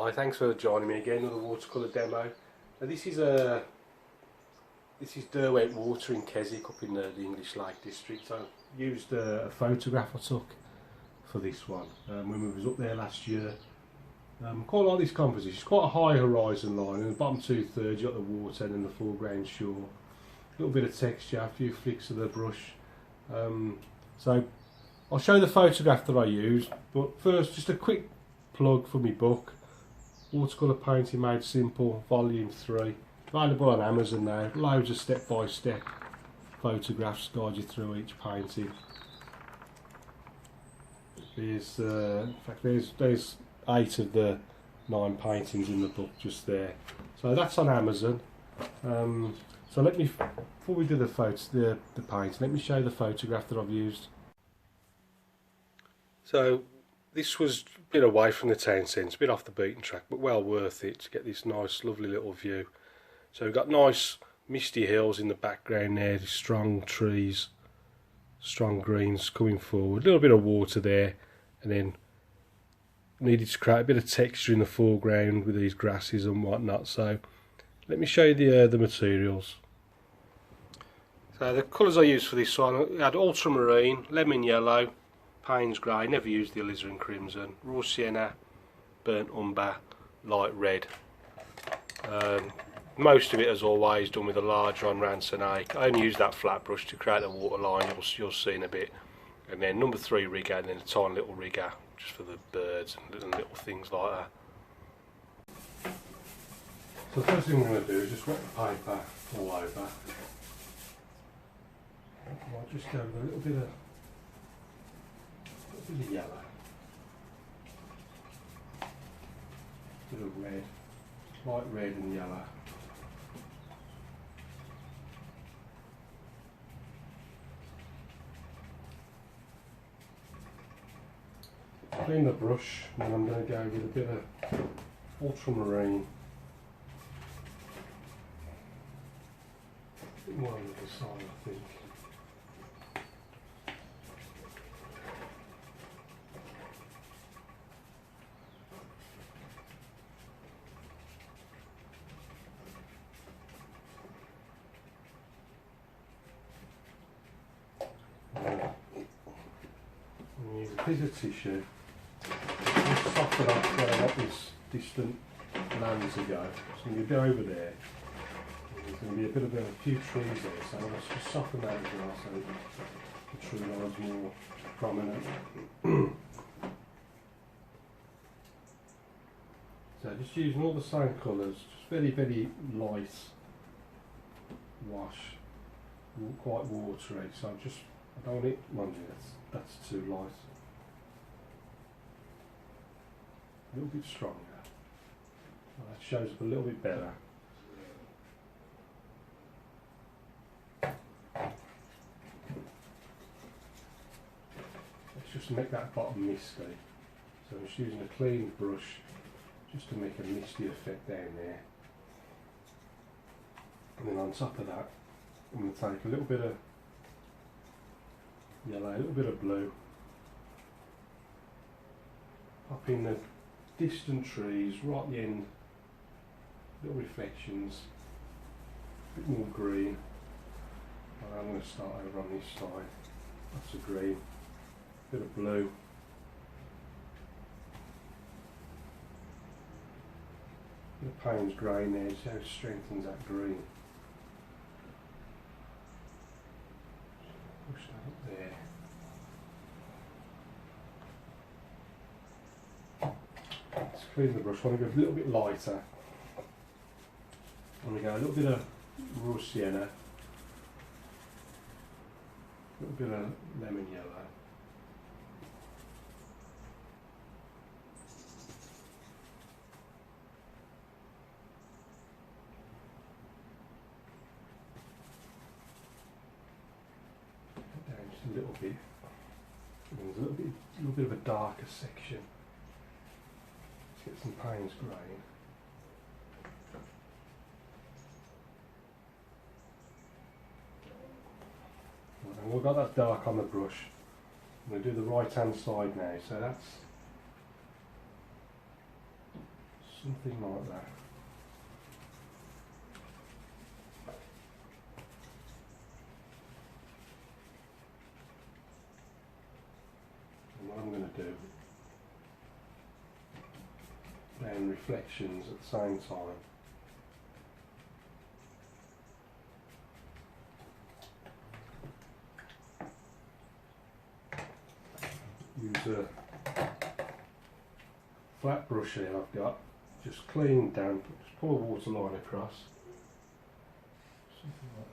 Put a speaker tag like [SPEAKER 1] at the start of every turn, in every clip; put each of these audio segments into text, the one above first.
[SPEAKER 1] Hi, thanks for joining me again with a watercolour demo. Now this is Derwentwater in Keswick up in the English Lake District. I used a photograph I took for this one when we was up there last year. Quite like this composition. It's quite a high horizon line. In the bottom 2/3 you got the water and then the foreground shore. A little bit of texture, a few flicks of the brush. So I'll show the photograph that I used, but first just a quick plug for my book, Watercolour Painting Made Simple, Volume 3. Available on Amazon now. Loads of step-by-step photographs guide you through each painting. There's, in fact, there's 8 of the 9 paintings in the book just there. So that's on Amazon. So let me, before we do the painting, let me show you the photograph that I've used. So this was a bit away from the town centre, a bit off the beaten track, but well worth it to get this nice, lovely little view. So we've got nice misty hills in the background there, strong trees, strong greens coming forward, a little bit of water there, and then needed to create a bit of texture in the foreground with these grasses and whatnot. So let me show you the materials. So the colours I used for this one, I had ultramarine, lemon yellow, Payne's grey, never used the alizarin crimson, raw sienna, burnt umber, light red. Most of it, as always, done with a large on Ransonake. I only use that flat brush to create the waterline, you'll see in a bit. And then number 3 rigger, and then a tiny little rigger just for the birds and little things like that. So the first thing we're going to do is just wet the paper all over. I'll just go with a little bit of yellow, a bit of red, light red and yellow. Clean the brush, and then I'm going to go with a bit of ultramarine. A bit more on the other side, I think. Use a piece of tissue, just soften up where I want this distant lands to go. So you go over there, there's going to be a bit of a few trees there, so let's just soften that as well so the tree line's more prominent. So just using all the same colours, just very, very light wash, quite watery, so I don't want it, mind you, that's too light. A little bit stronger. Well, that shows up a little bit better. Let's just make that bottom misty. So I'm just using a clean brush just to make a misty effect down there. And then on top of that, I'm going to take a little bit of yellow, a little bit of blue, pop in the distant trees right at the end, little reflections, a bit more green, and I'm going to start over on this side. That's a green, bit of blue, bit of Payne's grey in there, so it strengthens that green. Push that up there. Let's clean the brush. I want to go a little bit lighter. I'm going to go a little bit of raw sienna, a little bit of lemon yellow. Down just a little bit. And there's a little bit of a darker section. Let's get some Payne's grain. And we've got that dark on the brush. I'm going to do the right hand side now, so that's Something like that. And what I'm going to do, and reflections at the same time. Use a flat brush here I've got, just clean damp, just pull a water line across, something like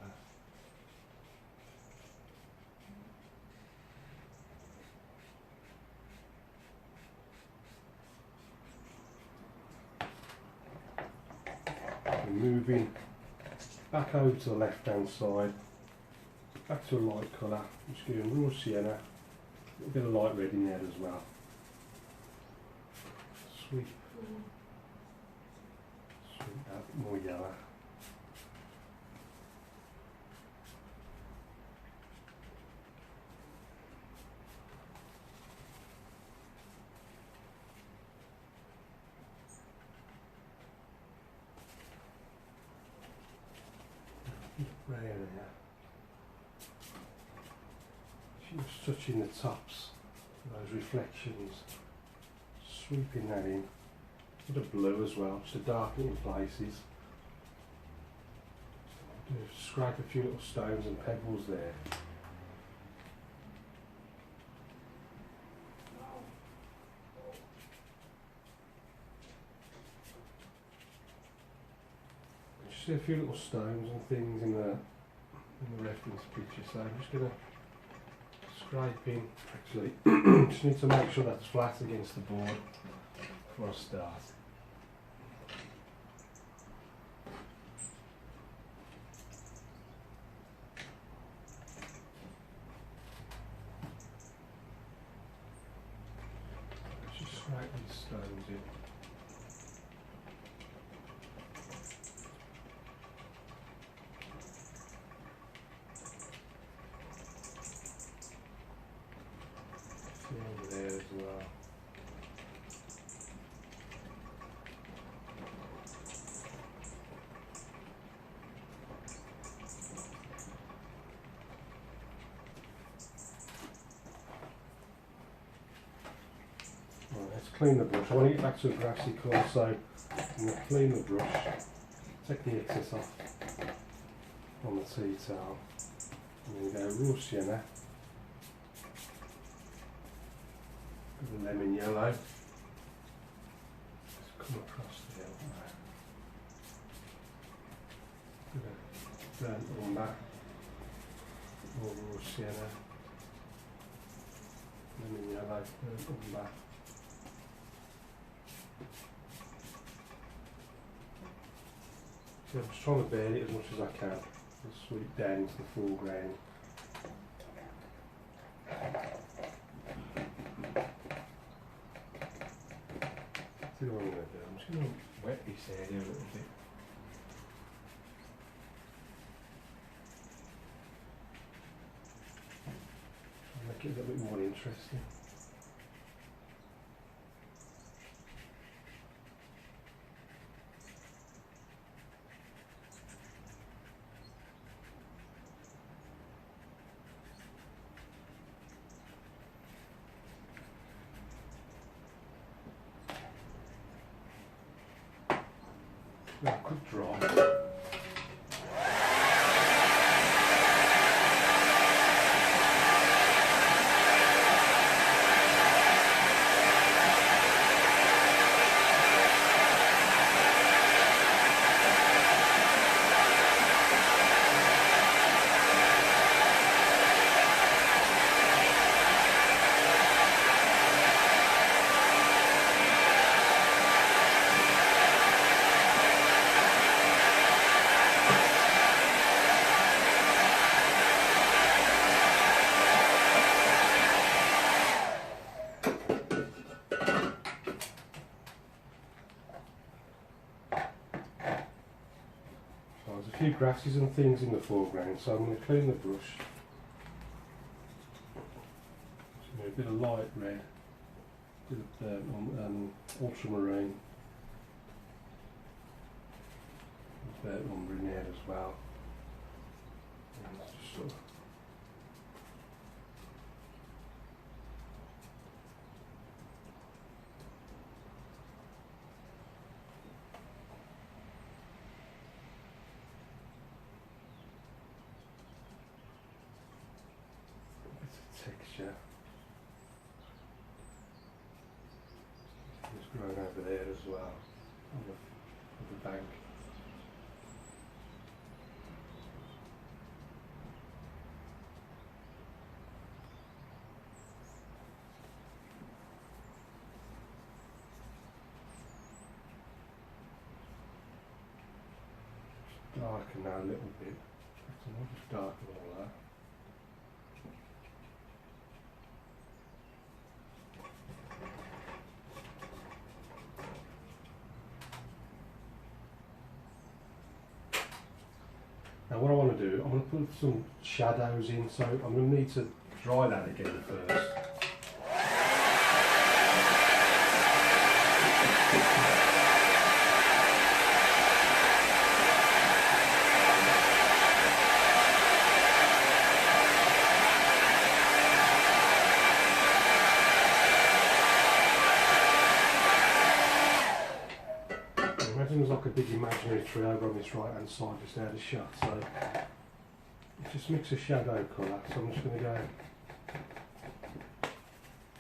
[SPEAKER 1] that. And moving back over to the left hand side, back to a light colour, just giving raw sienna, a little bit of light red in there as well. Sweep out more yellow. Right there. Just touching the tops of those reflections, sweeping that in. A bit of blue as well, just to darken it in places. Scrape a few little stones and pebbles there. Just see a few little stones and things in the reference picture, so I'm just going to scrape in. Actually, just need to make sure that's flat against the board before I start. Just scrape these stones in. Over there as well. Right, let's clean the brush. I want to get back to a grassy colour, so I'm going to clean the brush, take the excess off on the tea towel, and then go raw sienna. The lemon yellow, just come across there like that. Burnt umber, more raw sienna, lemon yellow, burnt umber. So I'm just trying to burn it as much as I can, just sweep down into the foreground. See what I'm going to do. I'm just going to wet this area a little bit. Make it a little bit more interesting. A quick draw. There's a few grasses and things in the foreground, so I'm going to clean the brush. So a bit of light red, a bit of ultramarine, burnt umber in there as well. And just sort of texture. It's grown over there as well on the bank. Darken now a little bit. I'll just darken all that. Now what I want to do, I'm going to put some shadows in, so I'm going to need to dry that again first. Imagine there's like a big imaginary tree over on this right hand side just out of shot, so just mix a shadow colour, so I'm just going to go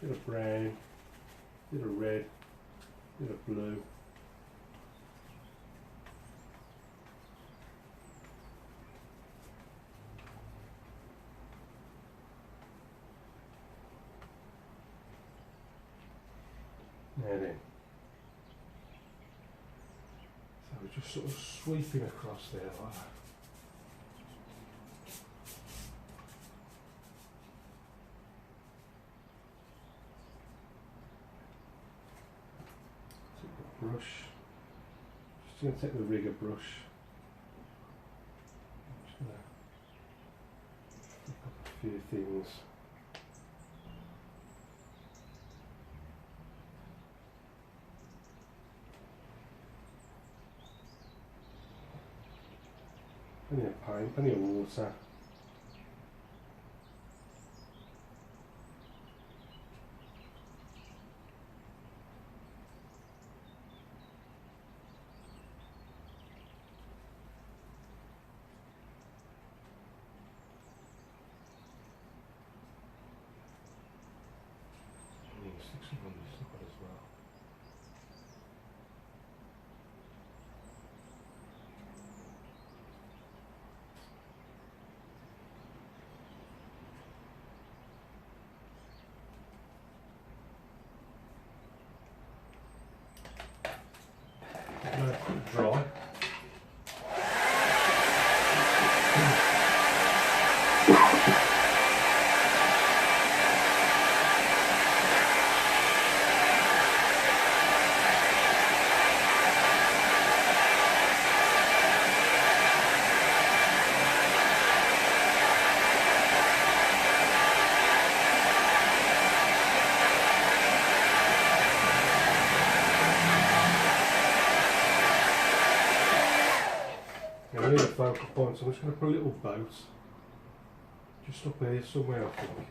[SPEAKER 1] bit of brown, bit of red, bit of blue. Now then. So we're just sort of sweeping across there like that. Take the brush. Just going to take the rigger brush. I'm just going to pick up a few things. Plenty of paint, plenty of water. Stick some on this side as well. Dry. I need a focal point, so I'm just going to put a little boat just up here somewhere, I think.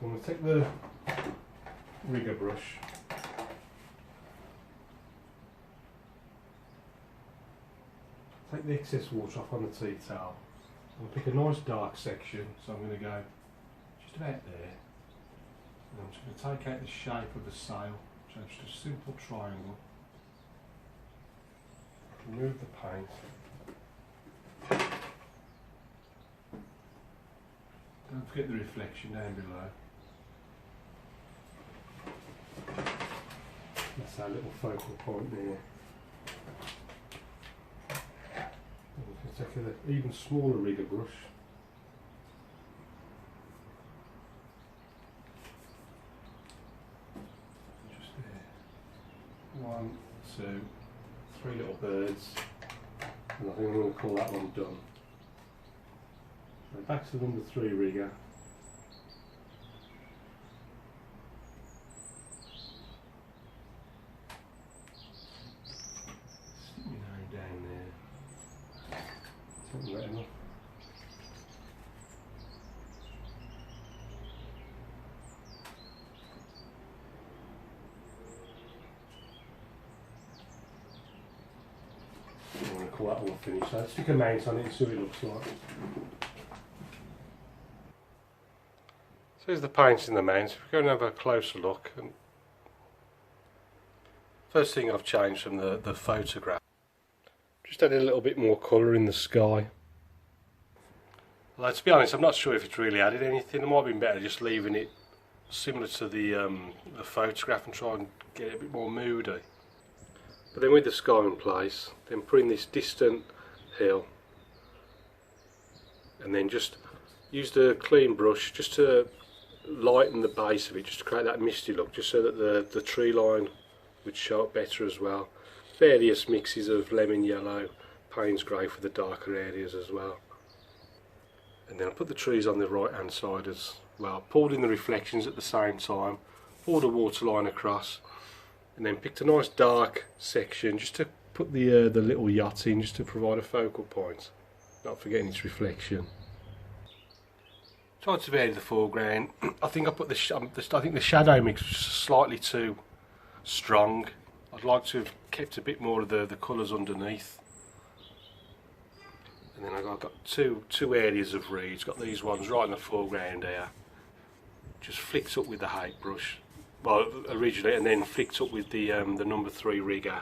[SPEAKER 1] So I'm going to take the rigger brush, take the excess water off on the tea towel. I'm going to pick a nice dark section, so I'm going to go just about there. And I'm just going to take out the shape of the sail, so just a simple triangle. Remove the paint. Don't forget the reflection down below. That's our little focal point there. And we can take an even smaller rigger brush. Just there. 1, 2, 3 little birds. And I think I'm going to call that one done. So back to the number 3 rigger. Stick my name down there. Something retinal. I'm going to call that all finished. So let's stick a mount on it and see what it looks like. So here's the paint in the mount. We're going to have a closer look. And first thing I've changed from the photograph. Just added a little bit more colour in the sky. Although to be honest, I'm not sure if it's really added anything. It might have been better just leaving it similar to the photograph and try and get it a bit more moody. But then with the sky in place, then putting this distant hill, and then just use the clean brush just to lighten the base of it, just to create that misty look, just so that the tree line would show up better as well. Various mixes of lemon yellow, Payne's grey for the darker areas as well. And then I put the trees on the right hand side as well, pulled in the reflections at the same time, pulled a waterline across, and then picked a nice dark section just to put the little yacht in, just to provide a focal point, not forgetting its reflection. Tried to vary the foreground. I think I put I think the shadow mix was slightly too strong. I'd like to have kept a bit more of the colours underneath. And then I've got two areas of reeds. Got these ones right in the foreground here. Just flicked up with the height brush. Well, originally, and then flicked up with the number 3 rigger.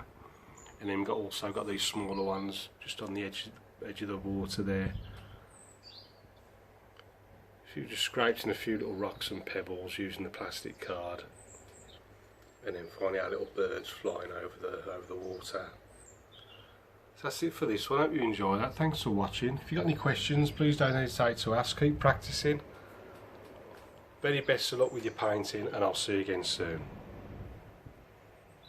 [SPEAKER 1] And then also got these smaller ones just on the edge of the water there. A few just scrapes and a few little rocks and pebbles using the plastic card. And then finally our little birds flying over the water. So that's it for this one. I hope you enjoy that. Thanks for watching. If you've got any questions, please don't hesitate to ask. Keep practicing. Very best of luck with your painting, and I'll see you again soon.